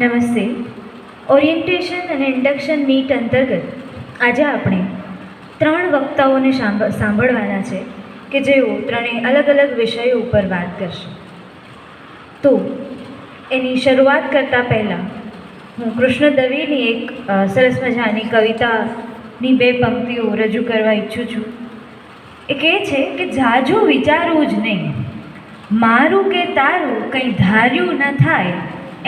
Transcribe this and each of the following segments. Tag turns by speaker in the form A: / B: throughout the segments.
A: નમસ્તે. ઓરિએન્ટેશન અને induction meet અંતર્ગત આજે આપણે 3 વક્તાઓને સાંભળવાના છે કે જેઓ ત્રણેય અલગ અલગ વિષયો ઉપર વાત કરશે. તો એની શરૂઆત કરતાં પહેલાં હું કૃષ્ણ દવેની એક સરસ મજાની કવિતાની 2 પંક્તિઓ રજૂ કરવા ઈચ્છું છું. એ કહે છે કે ઝાઝું વિચારવું જ નહીં, મારું કે તારું કંઈ ધાર્યું ન થાય,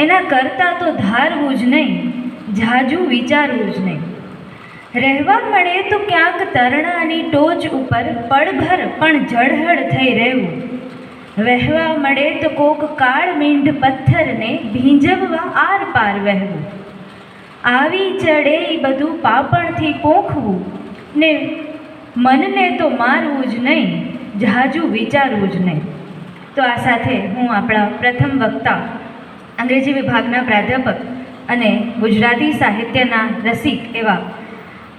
A: એના કરતાં તો ધારવું જ નહીં, ઝાઝું વિચારવું જ નહીં. રહેવા મળે તો ક્યાંક તરણાની ટોચ ઉપર પળભર પણ ઝળહળ થઈ રહેવું, વહેવા મળે તો કોક કાળ મીંઢ પથ્થરને ભીંજવવા આર પાર વહેવું, આવી ચડે એ બધું પાપણથી પોખવું ને મનને તો મારવું જ નહીં, ઝાઝું વિચારવું જ નહીં. તો આ સાથે હું આપણા પ્રથમ વક્તા અંગ્રેજી વિભાગના પ્રાધ્યાપક અને ગુજરાતી સાહિત્યના રસિક એવા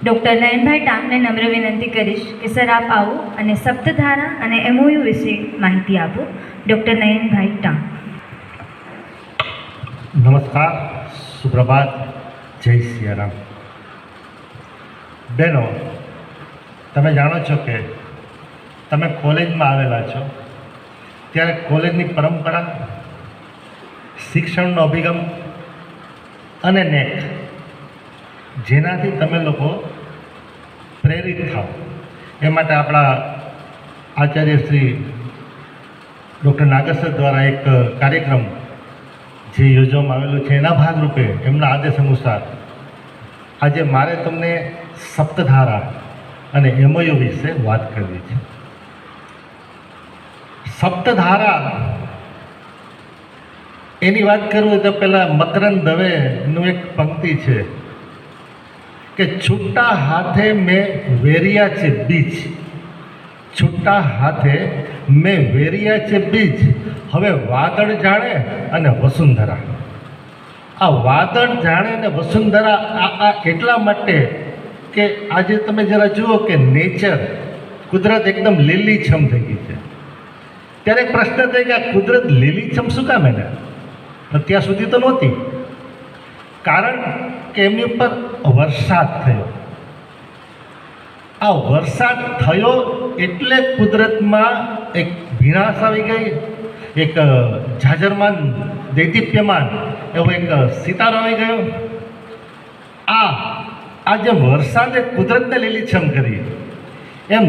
A: ડૉક્ટર નયનભાઈ ટાંકને નમ્ર વિનંતી કરીશ કે સર આપ આવો અને સપ્તધારા અને એમઓયુ વિશે માહિતી આપો. ડૉક્ટર નયનભાઈ ટાંક.
B: નમસ્કાર, સુપ્રભાત, જય સિયારામ. બહેનો, તમે જાણો છો કે તમે કોલેજમાં આવેલા છો ત્યારે કોલેજની પરંપરા, શિક્ષણનો અભિગમ અને નેક જેનાથી તમે લોકો પ્રેરિત થાઓ એ માટે આપણા આચાર્ય શ્રી ડૉક્ટર નાગેશ્વર દ્વારા એક કાર્યક્રમ જે યોજવામાં આવેલો છે એના ભાગરૂપે એમના આદેશ અનુસાર આજે મારે તમને સપ્તધારા અને એમઓયુ વિશે વાત કરવી છે. સપ્તધારા એની વાત કરવું તો પહેલાં મકરંદ દવેનું એક પંક્તિ છે કે છૂટા હાથે મેં વેરિયા છે બીજ, છૂટા હાથે મેં વેરિયા છે બીજ, હવે વાદળ જાણે અને વસુંધરા. આ વાદળ જાણે અને વસુંધરા આ એટલા માટે કે આજે તમે જરા જુઓ કે નેચર, કુદરત એકદમ લીલીછમ થઈ ગઈ છે. ત્યારે એક પ્રશ્ન થાય કે આ કુદરત લીલીછમ શું કામ એને? અત્યાર સુધી તો નહોતી. કારણ કે એમની ઉપર વરસાદ થયો. આ વરસાદ થયો એટલે કુદરતમાં એક ભીનાશ આવી ગઈ, એક ઝાઝરમાન દૈદીપ્યમાન એવો એક સિતારો આવી ગયો. આ જે વરસાદે કુદરતને લીલીછમ કરી, એમ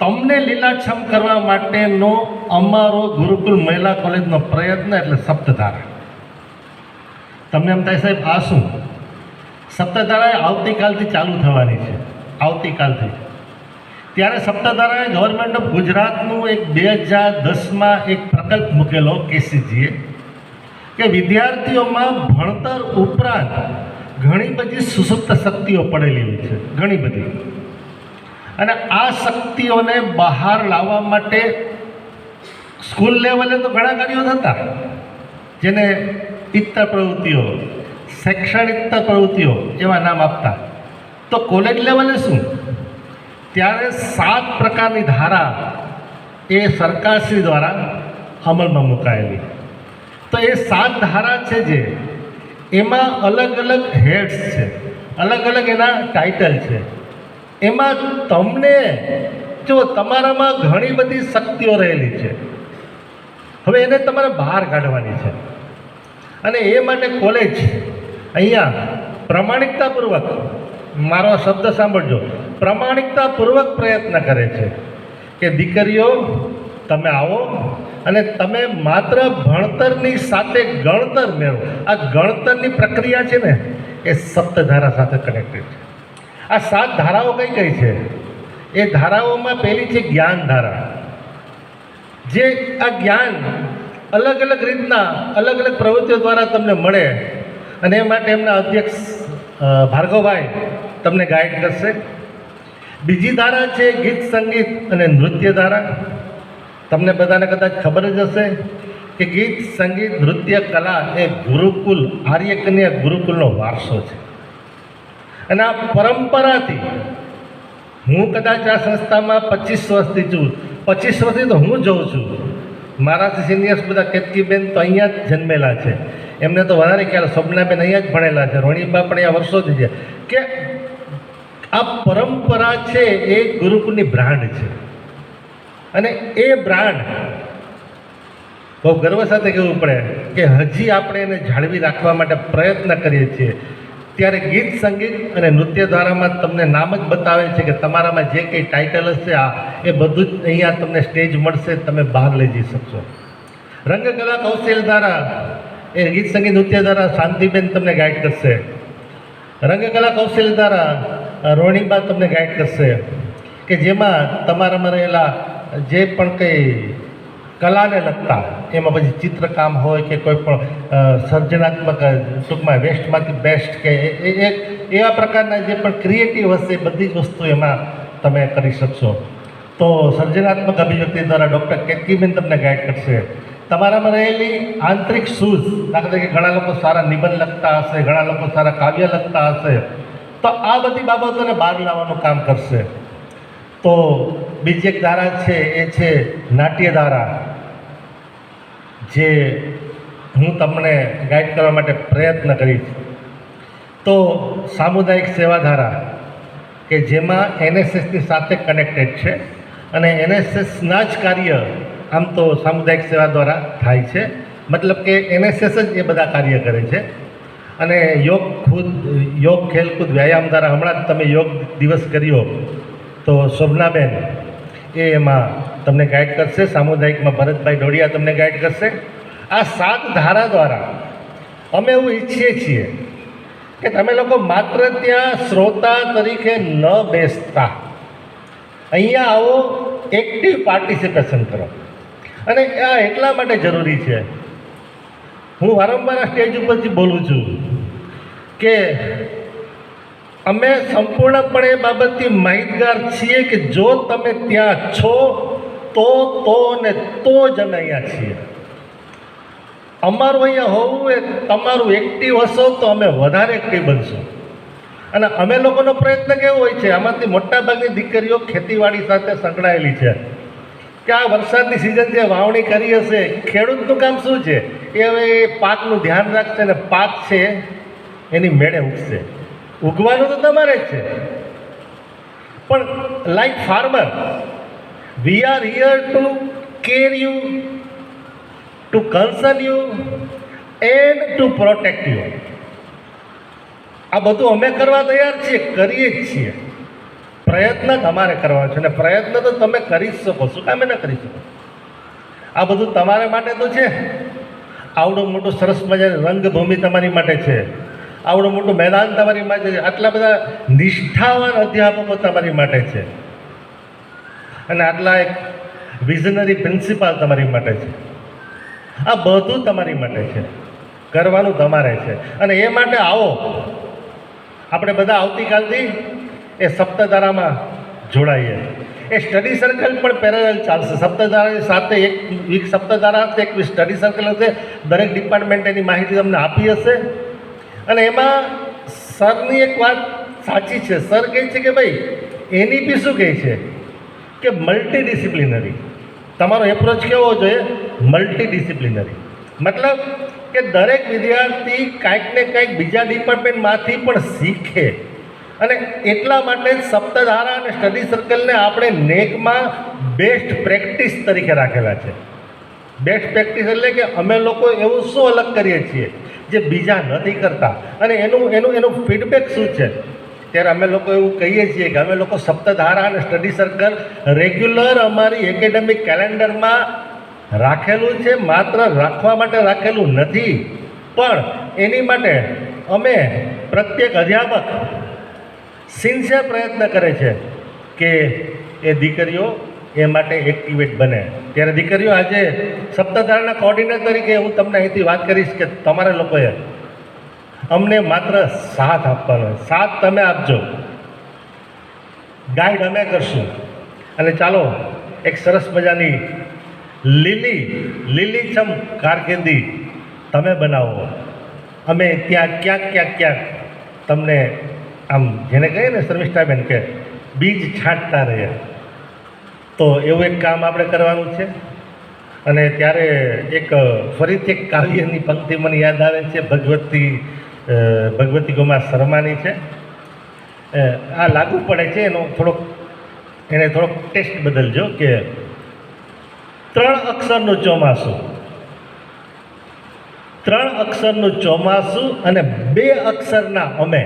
B: તમને લીલાછમ કરવા માટેનો અમારો ગુરુકુલ મહિલા કોલેજનો પ્રયત્ન એટલે સપ્તધારા. તમને એમ થાય સાહેબ આ શું? સપ્તધારા એ આવતીકાલથી ચાલુ થવાની છે, આવતીકાલથી. ત્યારે સપ્તધારાએ ગવર્મેન્ટ ઓફ ગુજરાતનું એક 2010માં એક પ્રકલ્પ મૂકેલો કેસીજીએ કે વિદ્યાર્થીઓમાં ભણતર ઉપરાંત ઘણી બધી સુસુપ્ત શક્તિઓ પડેલી હોય છે, ઘણી બધી. અને આ શક્તિઓને બહાર લાવવા માટે સ્કૂલ લેવલે તો ઘણા કાર્યો થતા, જેને ઇત્તર પ્રવૃત્તિઓ, શૈક્ષણિક પ્રવૃત્તિઓ એવા નામ આપતા. તો કોલેજ લેવલે શું? ત્યારે 7 પ્રકારની ધારા એ સરકારશ્રી દ્વારા અમલમાં મુકાયેલી. તો એ 7 ધારા છે જે એમાં અલગ અલગ હેડ્સ છે, અલગ અલગ એના ટાઇટલ છે. એમાં તમને જો તમારામાં ઘણી બધી શક્તિઓ રહેલી છે, હવે એને તમારે બહાર કાઢવાની છે. અને એ માટે કોલેજ અહીંયા પ્રમાણિકતાપૂર્વક, મારો શબ્દ સાંભળજો, પ્રમાણિકતાપૂર્વક પ્રયત્ન કરે છે કે દીકરીઓ તમે આવો અને તમે માત્ર ભણતરની સાથે ગણતર મેળવો. આ ગણતરની પ્રક્રિયા છે ને એ સપ્તધારા સાથે કનેક્ટેડ છે. આ 7 ધારાઓ કઈ કઈ છે? એ ધારાઓમાં પહેલી છે જ્ઞાન ધારા. જે આ જ્ઞાન અલગ અલગ રીતના અલગ અલગ પ્રવૃત્તિઓ દ્વારા તમને મળે અને એ માટે એમના અધ્યક્ષ ભાર્ગવભાઈ તમને ગાઈડ કરશે. બીજી ધારા છે ગીત, સંગીત અને નૃત્ય ધારા. તમને બધાને કદાચ ખબર જ હશે કે ગીત, સંગીત, નૃત્ય કલા એ ગુરુકુલ, આર્યકન્યા ગુરુકુલનો વારસો છે. અને આ પરંપરાથી હું કદાચ આ સંસ્થામાં 25 વર્ષથી છું, 25 વર્ષથી તો હું જોઉં છું. મારાથી સિનિયર્સ બધા કેતકીબેન તો અહીંયા જ જન્મેલા છે. એમને તો વધારે ખ્યાલ, સ્વપ્નાબેન અહીંયા જ ભણેલા છે, રોણીબા પણ અહીંયા વર્ષોથી છે, કે આ પરંપરા છે એ ગુરુકુળની બ્રાન્ડ છે. અને એ બ્રાન્ડ બહુ ગર્વ સાથે કહેવું પડે કે હજી આપણે એને જાળવી રાખવા માટે પ્રયત્ન કરીએ છીએ. ત્યારે ગીત સંગીત અને નૃત્ય દ્વારામાં તમને નામ જ બતાવે છે કે તમારામાં જે કંઈ ટાઇટલ હશે એ બધું જ અહીંયા તમને સ્ટેજ મળશે, તમે બહાર લઈ જઈ શકશો. રંગકલા કૌશલ્ય દ્વારા એ ગીત સંગીત નૃત્ય દ્વારા શાંતિબેન તમને ગાઈડ કરશે. રંગકલા કૌશલ્ય દ્વારા રોણીબા તમને ગાઈડ કરશે, કે જેમાં તમારામાં રહેલા જે પણ કંઈ કલાને લગતા, એમાં પછી ચિત્રકામ હોય કે કોઈ પણ સર્જનાત્મક, ટૂંકમાં વેસ્ટમાંથી બેસ્ટ કે એવા પ્રકારના જે પણ ક્રિએટિવ હશે બધી જ વસ્તુ એમાં તમે કરી શકશો. તો સર્જનાત્મક અભિવ્યક્તિ દ્વારા ડૉક્ટર કેતકીબેન તમને ગાઈડ કરશે. તમારામાં રહેલી આંતરિક સૂઝ, દાખલા તરીકે ઘણા લોકો સારા નિબંધ લખતા હશે, ઘણા લોકો સારા કાવ્ય લખતા હશે, તો આ બધી બાબતોને બહાર લાવવાનું કામ કરશે. તો બીજી એક ધારા છે એ છે નાટ્ય ધારા, જે હું તમને ગાઈડ કરવા માટે પ્રયત્ન કરીશ. તો સામુદાયિક સેવા ધારા, કે જેમાં એનએસએસની સાથે કનેક્ટેડ છે, અને એનએસએસના જ કાર્ય આમ તો સામુદાયિક સેવા દ્વારા થાય છે, મતલબ કે એનએસએસ જ એ બધા કાર્ય કરે છે. અને યોગ ખેલકૂદ વ્યાયામ દ્વારા હમણાં જ તમે યોગ દિવસ કર્યો, તો શોભનાબેન એ એમાં તમને ગાઈડ કરશે. સામુદાયિકમાં ભરતભાઈ ડોડિયા તમને ગાઈડ કરશે. આ 7 ધારા દ્વારા અમે એવું ઈચ્છીએ છીએ કે તમે લોકો માત્ર ત્યાં શ્રોતા તરીકે ન બેસતા, અહીંયા આવો, એક્ટિવ પાર્ટિસિપેશન કરો. અને આ એટલા માટે જરૂરી છે, હું વારંવાર આ સ્ટેજ ઉપરથી બોલું છું કે અમે સંપૂર્ણપણે એ બાબતથી માહિતગાર છીએ કે જો તમે ત્યાં છો તો ને તો જ અમે અહીંયા છીએ. અમારું અહીંયા હોવું એ તમારું એક્ટિવ હશો તો અમે વધારે એક્ટિવ બનશું. અને અમે લોકોનો પ્રયત્ન કેવો હોય છે, આમાંથી મોટાભાગની દીકરીઓ ખેતીવાડી સાથે સંકળાયેલી છે, કે આ વરસાદની સિઝન જે વાવણી કરી હશે, ખેડૂતનું કામ શું છે, એ હવે એ પાકનું ધ્યાન રાખશે અને પાક છે એની મેળે ઉગશે. ઉગવાનું તો તમારે જ છે, પણ like farmer we are here to care you, to concern you and to protect you. આ બધું અમે કરવા તૈયાર છીએ, કરીએ જ છીએ. પ્રયત્ન તમારે કરવાનો છે, અને પ્રયત્ન તો તમે કરી જ શકો, શું કામ ન કરી શકો? આ બધું તમારા માટે તો છે. આવડું મોટું સરસ મજાની રંગભૂમિ તમારી માટે છે, આવડું મોટું મેદાન તમારી માટે છે, આટલા બધા નિષ્ઠાવાન અધ્યાપકો તમારી માટે છે, અને આટલા એક વિઝનરી પ્રિન્સિપાલ તમારી માટે છે. આ બધું તમારી માટે છે, કરવાનું તમારે છે. અને એ માટે આવો, આપણે બધા આવતીકાલથી એ સપ્તધારામાં જોડાઈએ. એ સ્ટડી સર્કલ પણ પેરેલલ ચાલશે. સપ્તધારાની સાથે એક સપ્તધારા હશે, એક સ્ટડી સર્કલ હશે. દરેક ડિપાર્ટમેન્ટ એની માહિતી તમને આપી હશે. અને એમાં સરની એક વાત સાચી છે, સર કહે છે કે ભાઈ એનઈપી શું કહે છે કે મલ્ટીડિસિપ્લિનરી. તમારો એપ્રોચ કેવો જોઈએ? મલ્ટીડિસિપ્લિનરી. મતલબ કે દરેક વિદ્યાર્થી કાંઈક ને કાંઈક બીજા ડિપાર્ટમેન્ટમાંથી પણ શીખે. અને એટલા માટે જ સપ્તધારા અને સ્ટડી સર્કલને આપણે નેકમાં બેસ્ટ પ્રેક્ટિસ તરીકે રાખેલા છે. બેસ્ટ પ્રેક્ટિસ એટલે કે અમે લોકો એવું શું અલગ કરીએ છીએ જે બીજા નથી કરતા, અને એનું ફીડબેક શું છે. ત્યારે અમે લોકો એવું કહીએ છીએ કે અમે લોકો સપ્તધારા અને સ્ટડી સર્કલ રેગ્યુલર અમારી એકેડેમિક કેલેન્ડરમાં રાખેલું છે. માત્ર રાખવા માટે રાખેલું નથી, પણ એની માટે અમે પ્રત્યેક અધ્યાપક સિન્સિયર પ્રયત્ન કરે છે કે એ દીકરીઓ એ માટે એક્ટિવેટ બને. ત્યારે દીકરીઓ, આજે સપ્તધારાના કોર્ડિનેટર તરીકે હું તમને અહીંથી વાત કરીશ કે તમારે લોકોએ અમને માત્ર સાથ આપવાનો, સાથ તમે આપજો, ગાઈડ અમે કરશું. અને ચાલો એક સરસ મજાની લીલીછમ કારકિર્દી તમે બનાવો. અમે ત્યાં ક્યાંક તમને આમ જેને કહીએ ને શર્મિષ્ઠાબેન કે બીજ છાંટતા રહીએ, તો એવું એક કામ આપણે કરવાનું છે. અને ત્યારે એક ફરીથી એક કાવ્યની પંક્તિ મને યાદ આવે છે, ભગવતી કુમાર શર્માની છે. આ લાગુ પડે છે, એને થોડોક ટેસ્ટ બદલજો કે 3 અક્ષરનું ચોમાસું, 3 અક્ષરનું ચોમાસું અને 2 અક્ષરના અમે,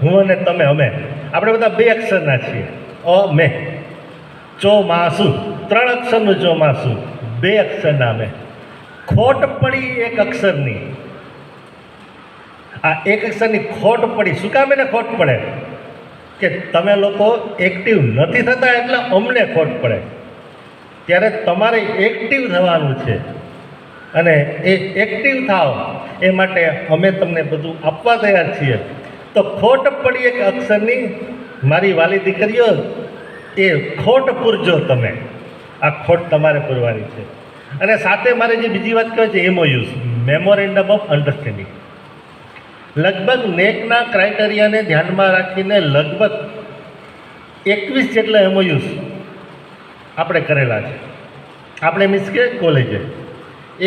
B: હું અને તમે, અમે આપણે બધા 2 અક્ષરના છીએ. અમે ચોમાસું, 3 અક્ષરનું ચોમાસું, 2 અક્ષરના અમે. ખોટ પડી 1 અક્ષરની. આ 1 અક્ષરની ખોટ પડી. શું કામ એને ખોટ પડે? કે તમે લોકો એક્ટિવ નથી થતા એટલે અમને ખોટ પડે. ત્યારે તમારે એક્ટિવ થવાનું છે અને એ એક્ટિવ થાવ એ માટે અમે તમને બધું આપવા તૈયાર છીએ. તો ખોટ પડી 1 અક્ષરની, મારી વાલી દીકરીઓ, એ ખોટ પૂરજો તમે. આ ખોટ તમારે પૂરવાની છે. અને સાથે મારે જે બીજી વાત કહેવાય છે, MOUs, મેમોરેન્ડમ ઓફ અન્ડરસ્ટેન્ડિંગ. લગભગ નેકના ક્રાઇટેરિયાને ધ્યાનમાં રાખીને લગભગ 21 જેટલા MOUs આપણે કરેલા છે. આપણે મીન્સ કે કોલેજે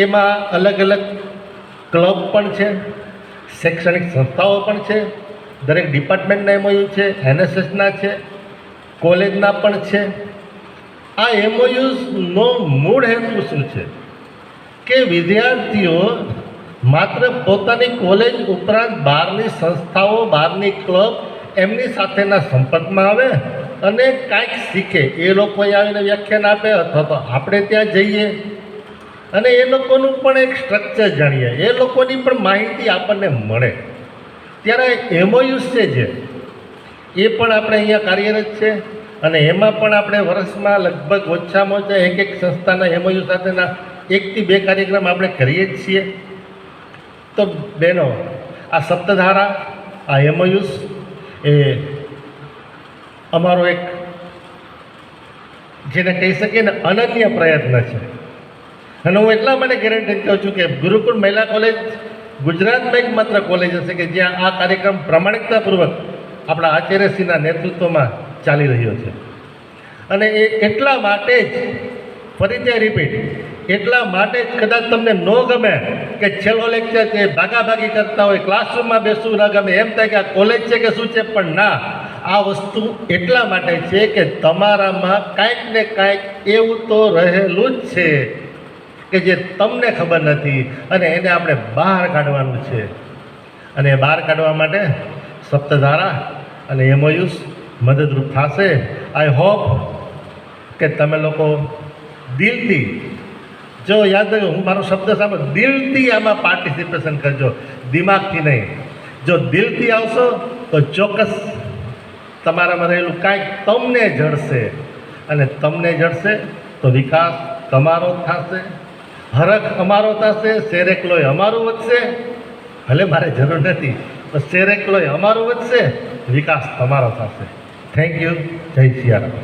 B: એમાં અલગ અલગ ક્લબ પણ છે, શૈક્ષણિક સંસ્થાઓ પણ છે, દરેક ડિપાર્ટમેન્ટના MOU છે, NSSના છે, કોલેજના પણ છે. આ MOUsનો મૂળ હેતુ શું છે કે વિદ્યાર્થીઓ માત્ર પોતાની કોલેજ ઉપરાંત બહારની સંસ્થાઓ, બહારની ક્લબ, એમની સાથેના સંપર્કમાં આવે અને કાંઈક શીખે. એ લોકો અહીં આવીને વ્યાખ્યાન આપે અથવા તો આપણે ત્યાં જઈએ અને એ લોકોનું પણ એક સ્ટ્રક્ચર જાણીએ, એ લોકોની પણ માહિતી આપણને મળે. ત્યારે MOUs છે જે એ પણ આપણે અહીંયા કાર્યરત છે અને એમાં પણ આપણે વર્ષમાં લગભગ ઓછામાં ઓછા એક સંસ્થાના MOU સાથેના 1 થી 2 કાર્યક્રમ આપણે કરીએ જ છીએ. તો બહેનો, આ સપ્તધારા, આ MOUs એ અમારો એક, જેને કહી શકીએ ને, અનન્ય પ્રયત્ન છે. અને હું એટલા માટે ગેરંટી કહું છું કે ગુરુકુળ મહિલા કોલેજ ગુજરાતમાં એકમાત્ર કોલેજ હશે કે જ્યાં આ કાર્યક્રમ પ્રમાણિકતાપૂર્વક આપણા આચાર્યશ્રીના નેતૃત્વમાં ચાલી રહ્યો છે. અને એ એટલા માટે જ, ફરીથી રિપીટ, એટલા માટે જ કદાચ તમને ન ગમે કે છેલ્લો લેક્ચર છે, ભાગાભાગી કરતા હોય, ક્લાસરૂમમાં બેસવું ન ગમે, એમ થાય કે આ કોલેજ છે કે શું છે, પણ ના, આ વસ્તુ એટલા માટે છે કે તમારામાં કાંઈક ને કાંઈક એવું તો રહેલું જ છે કે જે તમને ખબર નથી અને એને આપણે બહાર કાઢવાનું છે. અને બહાર કાઢવા માટે સપ્તધારા અને MOUs મદદરૂપ થશે. આઈ હોપ કે તમે લોકો દિલથી, જો યાદ રહ્યો, હું મારો શબ્દ સાંભળો, દિલથી આમાં પાર્ટિસિપેશન કરજો, દિમાગથી નહીં. જો દિલથી આવશો તો ચોક્કસ તમારામાં રહેલું કાંઈક તમને જડશે અને તમને જડશે તો વિકાસ તમારો થશે, હરખ અમારો થશે, સેરેકલોય અમારું વધશે. ભલે મારે જરૂર નથી, તો સેરેકલોય અમારું વધશે, વિકાસ તમારો થશે. Thank you. જય સિયારામ.